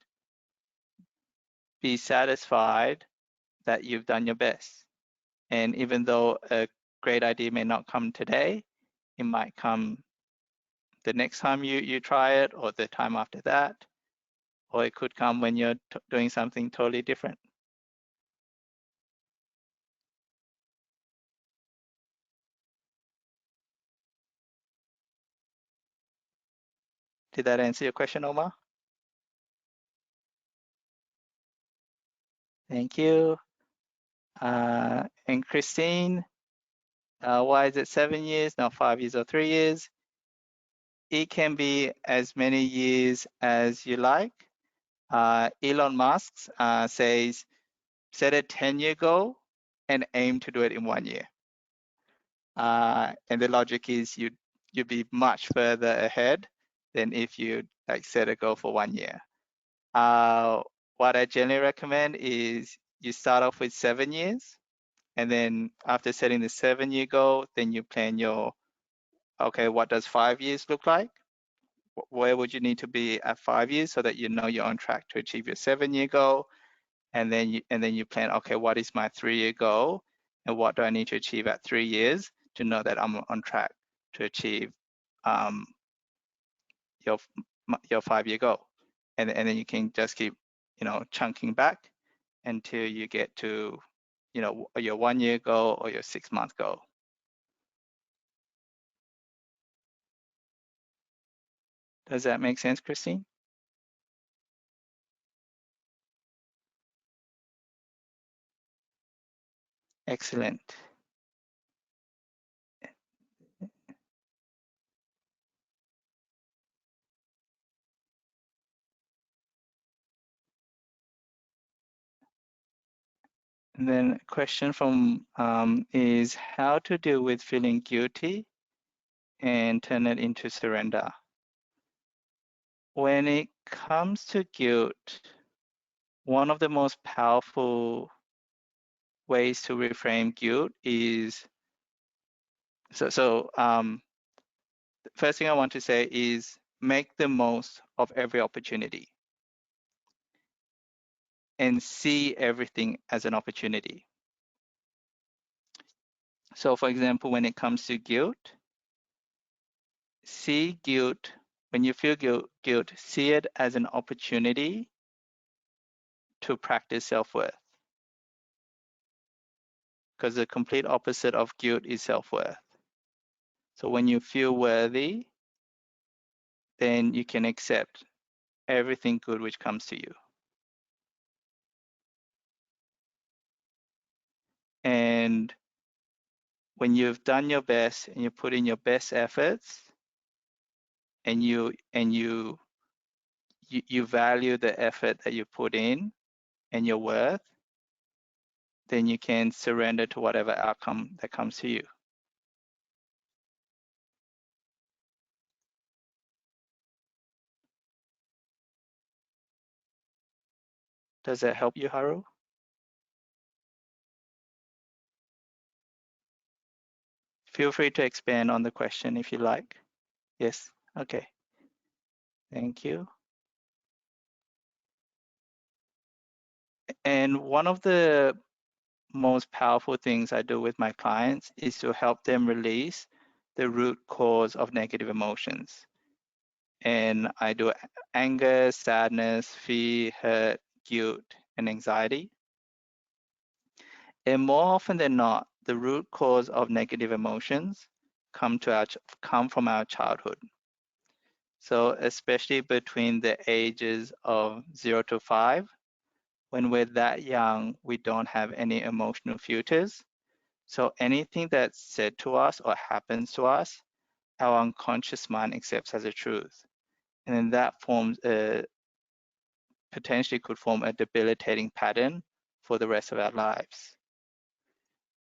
be satisfied that you've done your best. And even though a great idea may not come today, it might come the next time you try it, or the time after that, or it could come when you're doing something totally different. Did that answer your question, Omar? Thank you. And Christine, why is it 7 years, not 5 years or 3 years? It can be as many years as you like. Elon Musk says, set a 10-year goal and aim to do it in 1 year. And the logic is you'd be much further ahead than if you set a goal for 1 year. What I generally recommend is you start off with 7 years, and then after setting the 7-year goal, then you plan your, okay, what does 5 years look like? Where would you need to be at 5 years so that you know you're on track to achieve your 7-year goal? And then you plan, okay, what is my 3-year goal, and what do I need to achieve at 3 years to know that I'm on track to achieve your 5-year goal? And then you can just keep, chunking back until you get to, your 1-year goal or your 6-month goal. Does that make sense, Christine? Excellent. And then a question from is how to deal with feeling guilty and turn it into surrender. When it comes to guilt, one of the most powerful ways to reframe guilt is first thing I want to say is make the most of every opportunity and see everything as an opportunity. So for example, when it comes to guilt, see guilt, when you feel guilt, see it as an opportunity to practice self-worth. Because the complete opposite of guilt is self-worth. So when you feel worthy, then you can accept everything good which comes to you. And when you've done your best and you put in your best efforts and you value the effort that you put in and your worth, then you can surrender to whatever outcome that comes to you. Does that help you, Haru? Feel free to expand on the question if you like. Yes, okay. Thank you. And one of the most powerful things I do with my clients is to help them release the root cause of negative emotions. And I do anger, sadness, fear, hurt, guilt, and anxiety. And more often than not, the root cause of negative emotions come from our childhood. So especially between the ages of 0 to 5, when we're that young, we don't have any emotional filters. So anything that's said to us or happens to us, our unconscious mind accepts as a truth. And then that potentially could form a debilitating pattern for the rest of our lives.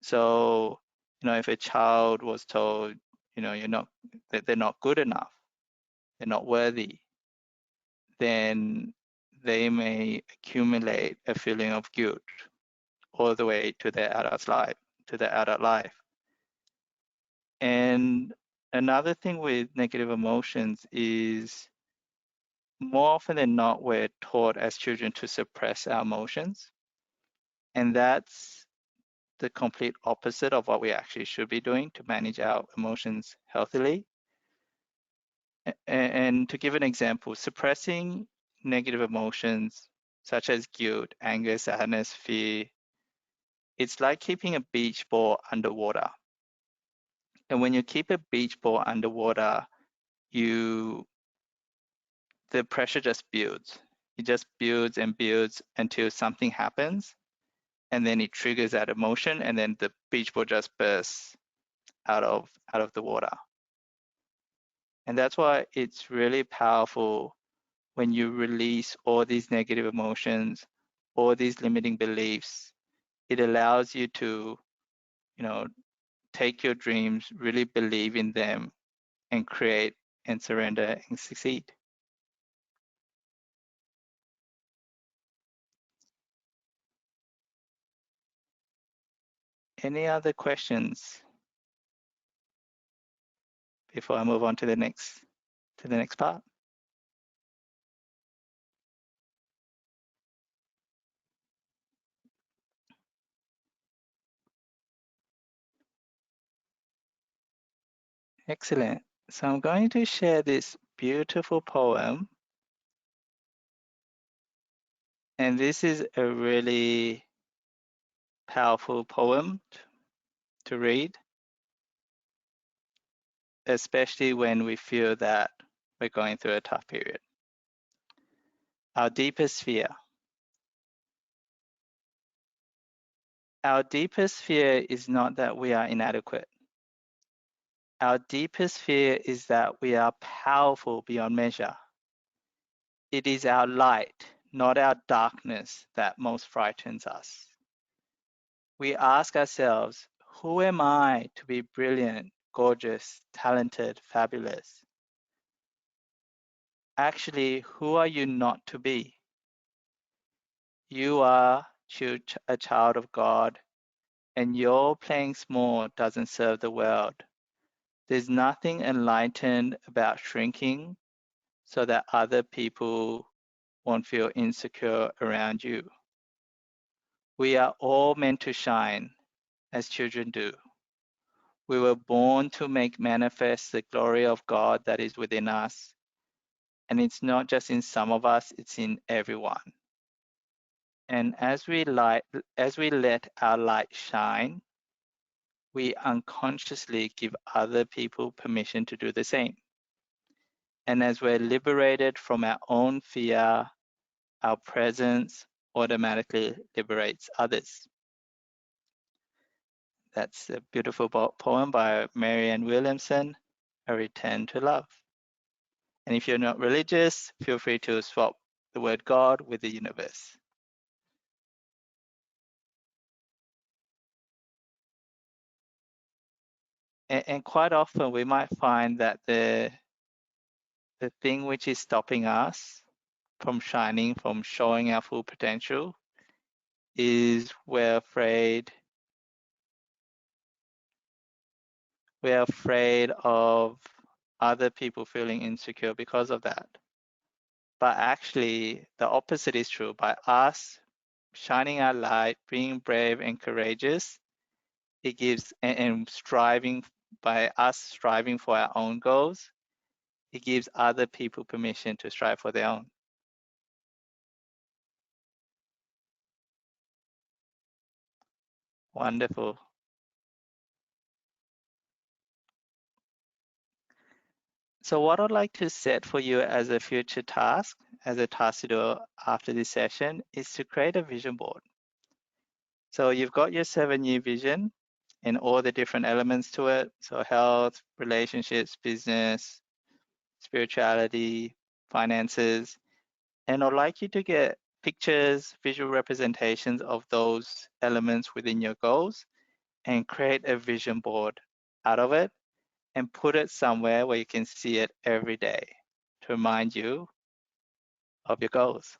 So, if a child was told, that they're not good enough, they're not worthy, then they may accumulate a feeling of guilt all the way to their adult life. And another thing with negative emotions is more often than not, we're taught as children to suppress our emotions. And that's the complete opposite of what we actually should be doing to manage our emotions healthily. And to give an example, suppressing negative emotions such as guilt, anger, sadness, fear, it's like keeping a beach ball underwater. And when you keep a beach ball underwater, the pressure just builds. It just builds and builds until something happens, and then it triggers that emotion, and then the beach ball just bursts out of the water. And that's why it's really powerful when you release all these negative emotions, all these limiting beliefs. It allows you to, take your dreams, really believe in them, and create and surrender and succeed. Any other questions before I move on to the next part? Excellent. So I'm going to share this beautiful poem. And this is a really powerful poem to read, especially when we feel that we're going through a tough period. Our deepest fear. Our deepest fear is not that we are inadequate. Our deepest fear is that we are powerful beyond measure. It is our light, not our darkness, that most frightens us. We ask ourselves, who am I to be brilliant, gorgeous, talented, fabulous? Actually, who are you not to be? You are a child of God, and your playing small doesn't serve the world. There's nothing enlightened about shrinking so that other people won't feel insecure around you. We are all meant to shine as children do. We were born to make manifest the glory of God that is within us. And it's not just in some of us, it's in everyone. And as we let our light shine, we unconsciously give other people permission to do the same. And as we're liberated from our own fear, our presence automatically liberates others. That's a beautiful poem by Marianne Williamson, A Return to Love. And if you're not religious, feel free to swap the word God with the universe. And quite often we might find that the thing which is stopping us from shining, from showing our full potential, is we're afraid of other people feeling insecure because of that. But actually, the opposite is true. By us shining our light, being brave and courageous, it gives, and striving, by us striving for our own goals, it gives other people permission to strive for their own. Wonderful. So what I'd like to set for you as a future task, as a task to do after this session, is to create a vision board. So you've got your 7-year vision and all the different elements to it. So health, relationships, business, spirituality, finances. And I'd like you to get pictures, visual representations of those elements within your goals and create a vision board out of it and put it somewhere where you can see it every day to remind you of your goals,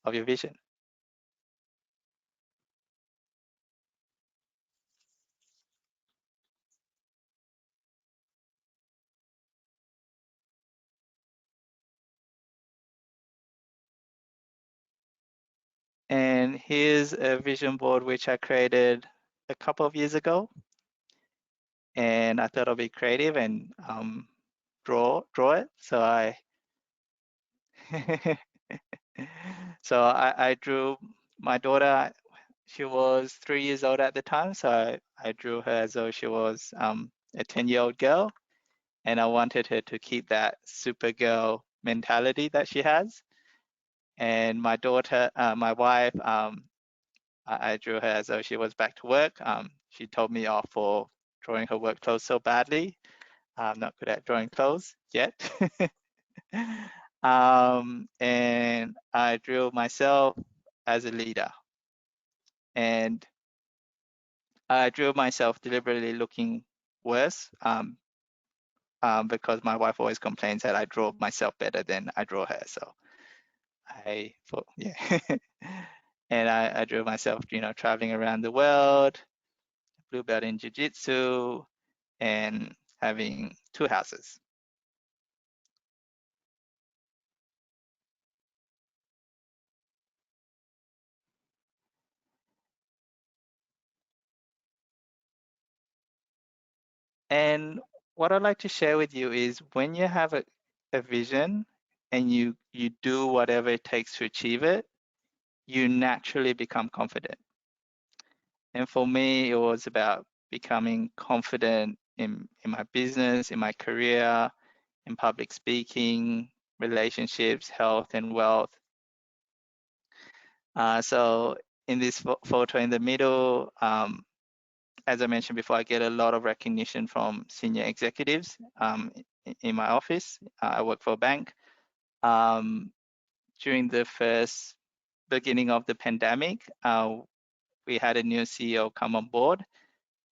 of your vision. And here's a vision board which I created a couple of years ago. And I thought I'd be creative and draw it. So I drew my daughter. She was 3 years old at the time, so I drew her as though she was a 10-year-old girl, and I wanted her to keep that Supergirl mentality that she has. And my daughter, my wife, I drew her as though she was back to work. She told me off for drawing her work clothes so badly. I'm not good at drawing clothes yet. And I drew myself as a leader. And I drew myself deliberately looking worse because my wife always complains that I draw myself better than I draw her. So I thought, yeah. And I drew myself, traveling around the world, blue belt in jiu-jitsu, and having 2 houses. And what I'd like to share with you is when you have a vision and you do whatever it takes to achieve it, you naturally become confident. And for me, it was about becoming confident in my business, in my career, in public speaking, relationships, health, and wealth. So in this photo in the middle, as I mentioned before, I get a lot of recognition from senior executives in my office. I work for a bank. During the first beginning of the pandemic, we had a new CEO come on board,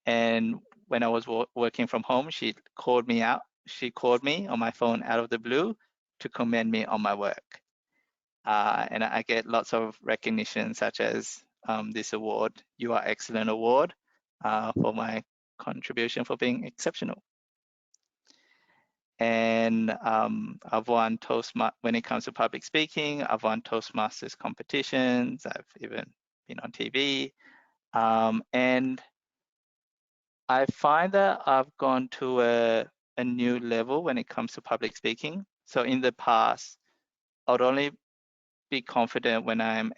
and when I was working from home, she called me on my phone out of the blue to commend me on my work. And I get lots of recognition, such as this award, You Are Excellent Award, for my contribution for being exceptional. And I've won when it comes to public speaking, I've won Toastmasters competitions. I've even been on TV. And I find that I've gone to a new level when it comes to public speaking. So in the past, I would only be confident when I'm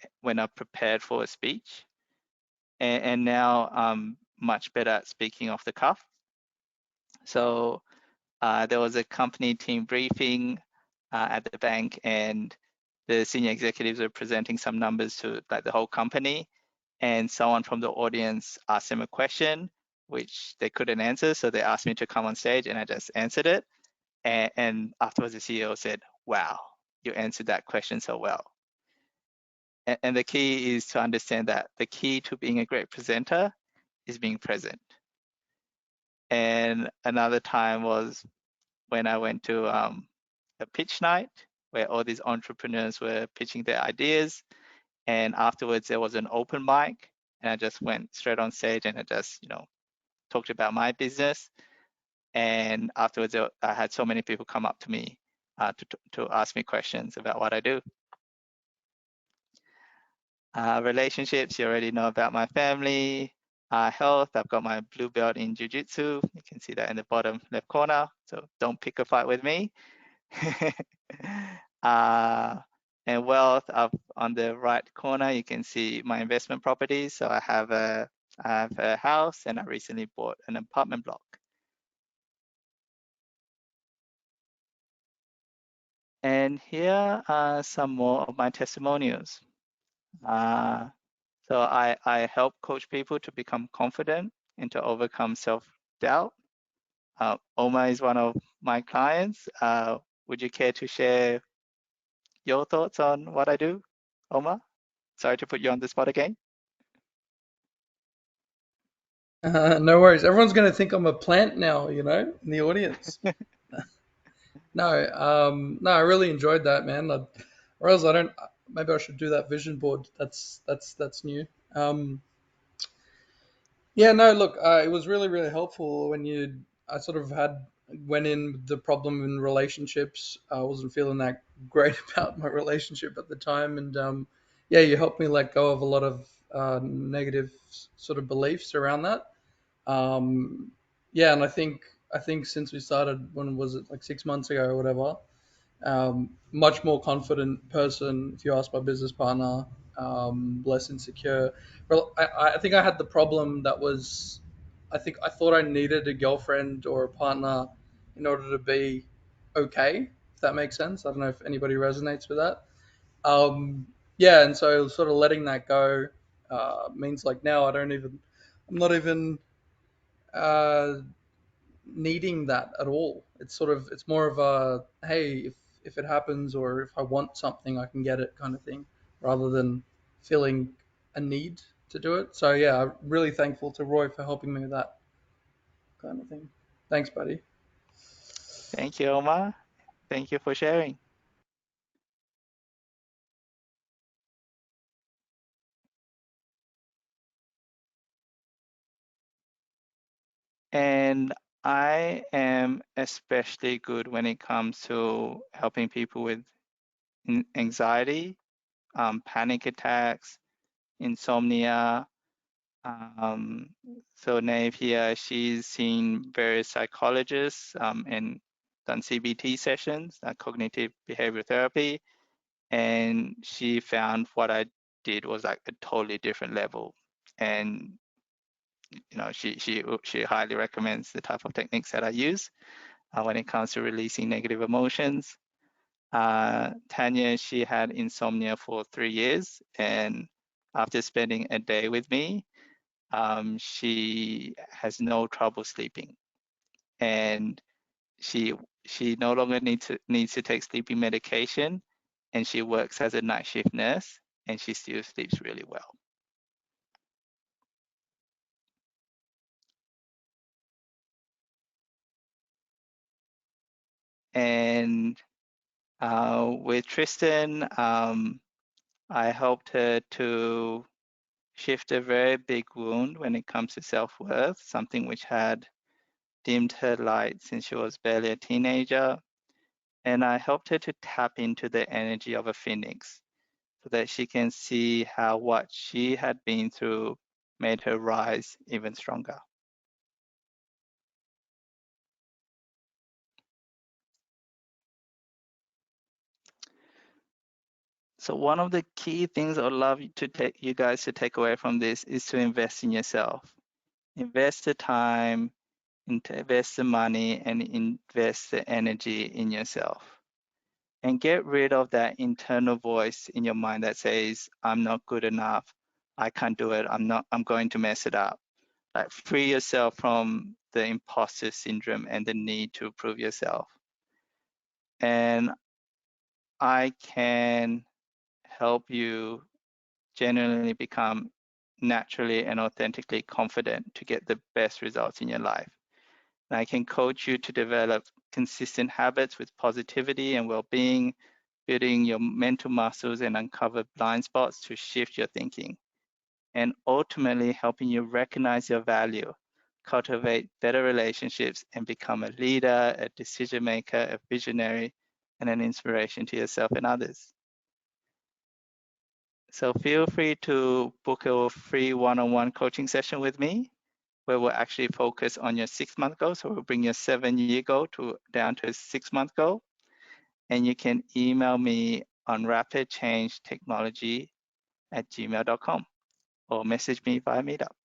prepared for a speech, and now I'm much better at speaking off the cuff. So there was a company team briefing at the bank, and the senior executives were presenting some numbers to like the whole company, and someone from the audience asked them a question which they couldn't answer, so they asked me to come on stage, and I just answered it. And afterwards, the CEO said, "Wow, you answered that question so well." And the key is to understand that the key to being a great presenter is being present. And another time was when I went to a pitch night where all these entrepreneurs were pitching their ideas. And afterwards, there was an open mic, and I just went straight on stage and I just, talked about my business. And afterwards, I had so many people come up to me to ask me questions about what I do. Relationships, you already know about my family. Health, I've got my blue belt in Jiu-Jitsu. You can see that in the bottom left corner. So don't pick a fight with me. And wealth, up on the right corner, you can see my investment properties. So I have a house, and I recently bought an apartment block. And here are some more of my testimonials. So I help coach people to become confident and to overcome self-doubt. Omar is one of my clients. Would you care to share your thoughts on what I do, Omar? Sorry to put you on the spot again. No worries. Everyone's going to think I'm a plant now, in the audience. No, no, I really enjoyed that, man. Or else I don't. Maybe I should do that vision board. That's new. Yeah, no, look, it was really, really helpful when I sort of went in with the problem in relationships. I wasn't feeling that great about my relationship at the time. And yeah, you helped me let go of a lot of negative sort of beliefs around that. Yeah, and I think since we started, when was it, like 6 months ago or whatever, much more confident person. If you ask my business partner, less insecure. Well, I think I had the problem that was, I thought I needed a girlfriend or a partner in order to be okay, if that makes sense. I don't know if anybody resonates with that. Yeah, and so sort of letting that go means like now I'm not even uh, needing that at all. It's more of a, hey, if it happens or if I want something, I can get it kind of thing, rather than feeling a need to do it. So yeah, I'm really thankful to Roy for helping me with that kind of thing. Thanks, buddy. Thank you, Omar. Thank you for sharing. And I am especially good when it comes to helping people with anxiety, panic attacks, insomnia. So Nave here, she's seen various psychologists and done CBT sessions, cognitive behavioral therapy, and she found what I did was like a totally different level. And she highly recommends the type of techniques that I use. when it comes to releasing negative emotions. Tanya, she had insomnia for 3 years, and after spending a day with me, she has no trouble sleeping, and she no longer needs to take sleeping medication, and she works as a night shift nurse, and she still sleeps really well. And with Tristan, I helped her to shift a very big wound when it comes to self-worth, something which had dimmed her light since she was barely a teenager. And I helped her to tap into the energy of a phoenix so that she can see how what she had been through made her rise even stronger. So one of the key things I would love you guys to take away from this is to invest in yourself. Invest the time, invest the money, and invest the energy in yourself. And get rid of that internal voice in your mind that says, I'm not good enough, I can't do it, I'm going to mess it up. Like, free yourself from the imposter syndrome and the need to prove yourself. And I can help you genuinely become naturally and authentically confident to get the best results in your life. And I can coach you to develop consistent habits with positivity and well-being, building your mental muscles and uncover blind spots to shift your thinking, and ultimately helping you recognize your value, cultivate better relationships, and become a leader, a decision maker, a visionary, and an inspiration to yourself and others. So feel free to book a free one-on-one coaching session with me, where we'll actually focus on your 6-month goal. So we'll bring your 7-year goal down to a 6-month goal. And you can email me on rapidchangetechnology@gmail.com or message me via Meetup.